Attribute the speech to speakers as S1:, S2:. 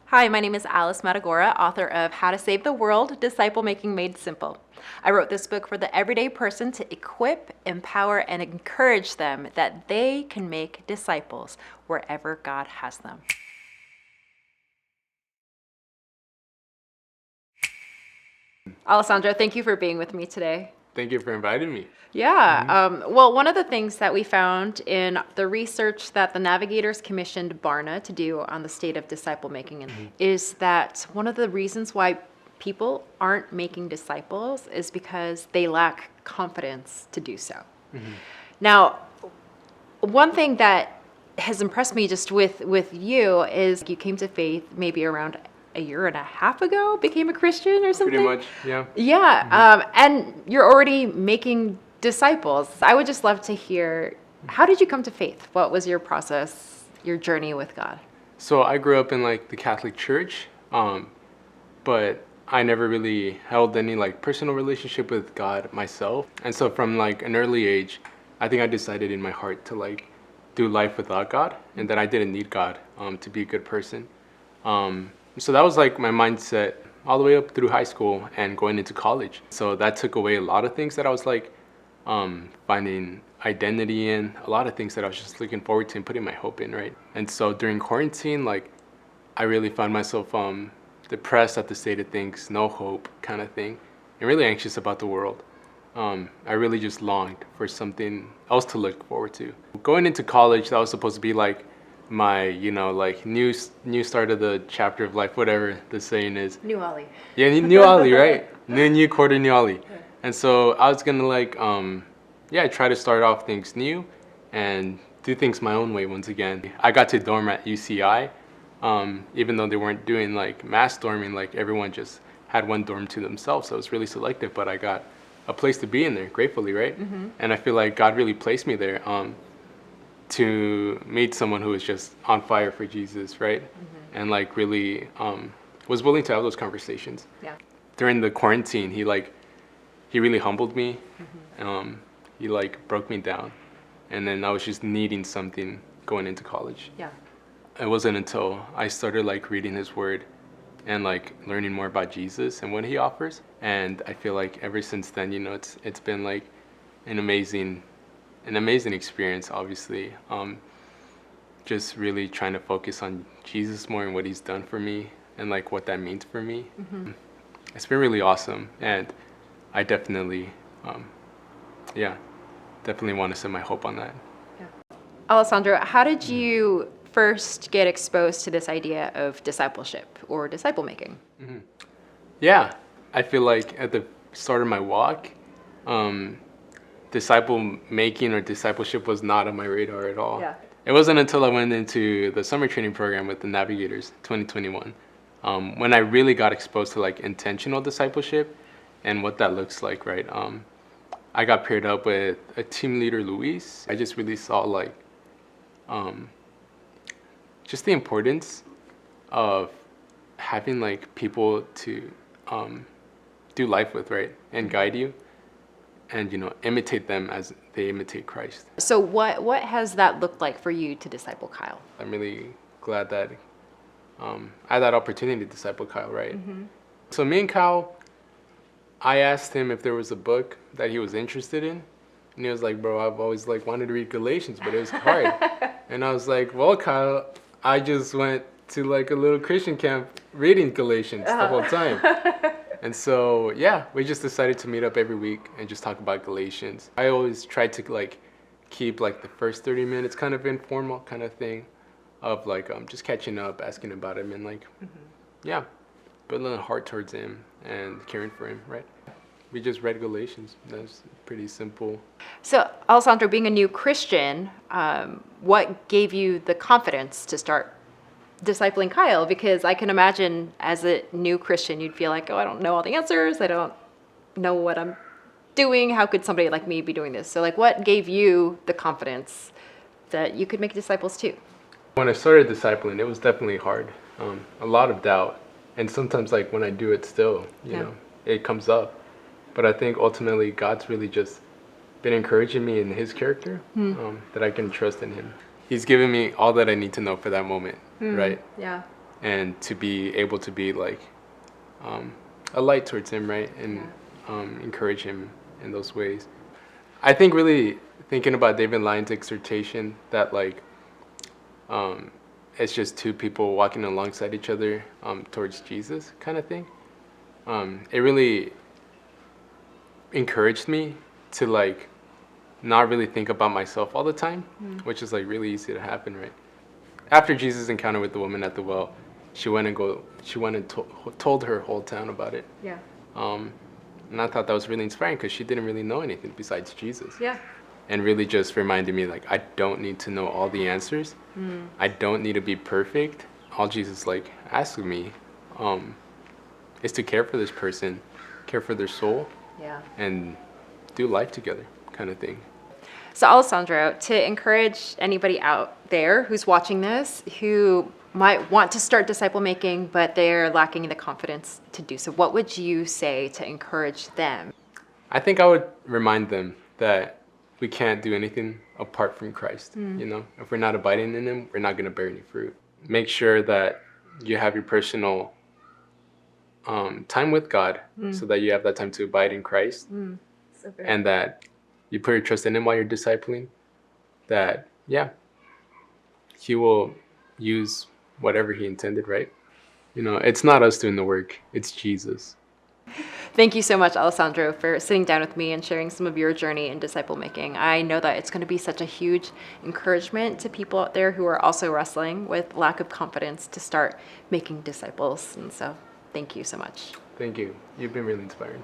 S1: Hi, my name is Alice Matagora, author of How to Save the World, Disciplemaking Made Simple. I wrote this book for the everyday person to equip, empower, and encourage them that they can make disciples wherever God has them. Alessandro, thank you for being with me today.
S2: Thank you for inviting me.
S1: Yeah. Well, one of the things that we found in the research that the Navigators commissioned Barna to do on the state of disciple making is that one of the reasons why people aren't making disciples is because they lack confidence to do so. Now, one thing that has impressed me just with you is you came to faith maybe around a year and a half ago, became a Christian or something?
S2: Pretty much, yeah.
S1: Yeah, and you're already making disciples. I would just love to hear, how did you come to faith? What was your process, your journey with God?
S2: So I grew up in like the Catholic Church, but I never really held any like personal relationship with God myself. And so from like an early age, I think I decided in my heart to like do life without God, and that I didn't need God to be a good person. So that was like my mindset all the way up through high school and going into college. So that took away a lot of things that I was like finding identity in, a lot of things that I was just looking forward to and putting my hope in, right? And so during quarantine, like I really found myself depressed at the state of things, no hope kind of thing, and really anxious about the world. I really just longed for something else to look forward to. Going into college, that was supposed to be like my, like new start of the chapter of life, whatever the saying is.
S1: New Ollie.
S2: Yeah, new Ollie, right? New quarter, new Ollie. And so I was gonna like, try to start off things new and do things my own way once again. I got to dorm at UCI, even though they weren't doing like mass dorming, like everyone just had one dorm to themselves. So it was really selective, but I got a place to be in there, gratefully, right? And I feel like God really placed me there. To meet someone who was just on fire for Jesus, right? And like really was willing to have those conversations.
S1: Yeah.
S2: During the quarantine, he really humbled me. He like broke me down, and then I was just needing something going into college.
S1: Yeah.
S2: It wasn't until I started like reading his word and like learning more about Jesus and what he offers, and I feel like ever since then, it's been like an amazing experience, obviously. Just really trying to focus on Jesus more and what he's done for me and like what that means for me. It's been really awesome, and I definitely want to set my hope on that.
S1: Alessandro, how did you first get exposed to this idea of discipleship or disciple making?
S2: Yeah, I feel like at the start of my walk, disciple making or discipleship was not on my radar at all.
S1: Yeah.
S2: It wasn't until I went into the summer training program with the Navigators 2021 when I really got exposed to like intentional discipleship and what that looks like, right? I got paired up with a team leader, Luis. I just really saw like just the importance of having like people to do life with, right? And guide you. And imitate them as they imitate Christ.
S1: So what has that looked like for you to disciple Kyle?
S2: I'm really glad that I had that opportunity to disciple Kyle, right? So me and Kyle, I asked him if there was a book that he was interested in, and he was like, "Bro, I've always like wanted to read Galatians, but it was hard." And I was like, "Well, Kyle, I just went to like a little Christian camp reading Galatians the whole time." And so, we just decided to meet up every week and just talk about Galatians. I always tried to like keep like the first 30 minutes kind of informal kind of thing of like just catching up, asking about him, and like, building a heart towards him and caring for him, right? We just read Galatians. That's pretty simple.
S1: So, Alessandro, being a new Christian, what gave you the confidence to start discipling Kyle? Because I can imagine as a new Christian, you'd feel like, oh, I don't know all the answers. I don't know what I'm doing. How could somebody like me be doing this? So like, what gave you the confidence that you could make disciples too?
S2: When I started discipling, it was definitely hard. A lot of doubt. And sometimes like when I do it still, you know, it comes up. But I think ultimately God's really just been encouraging me in his character, that I can trust in him. He's given me all that I need to know for that moment, right?
S1: Yeah.
S2: and to be able to be like a light towards him, right? And encourage him in those ways. I think really thinking about David Lyon's exhortation that like it's just two people walking alongside each other towards Jesus kind of thing. It really encouraged me to like not really think about myself all the time, which is like really easy to happen, right? After Jesus' encounter with the woman at the well, she went and told her whole town about it.
S1: Yeah.
S2: And I thought that was really inspiring because she didn't really know anything besides Jesus.
S1: Yeah.
S2: And really just reminded me like I don't need to know all the answers. I don't need to be perfect. All Jesus like asked of me is to care for this person, care for their soul, and do life together kind of thing.
S1: So Alessandro, to encourage anybody out there who's watching this who might want to start disciple making, but they're lacking the confidence to do so, what would you say to encourage them?
S2: I think I would remind them that we can't do anything apart from Christ. You know, if we're not abiding in him, we're not going to bear any fruit. Make sure that you have your personal time with God so that you have that time to abide in Christ, and that you put your trust in him while you're discipling, that he will use whatever he intended, right? You know, it's not us doing the work, it's Jesus.
S1: Thank you so much, Alessandro, for sitting down with me and sharing some of your journey in disciple making. I know that it's going to be such a huge encouragement to people out there who are also wrestling with lack of confidence to start making disciples. And so thank you so much.
S2: Thank you. You've been really inspiring.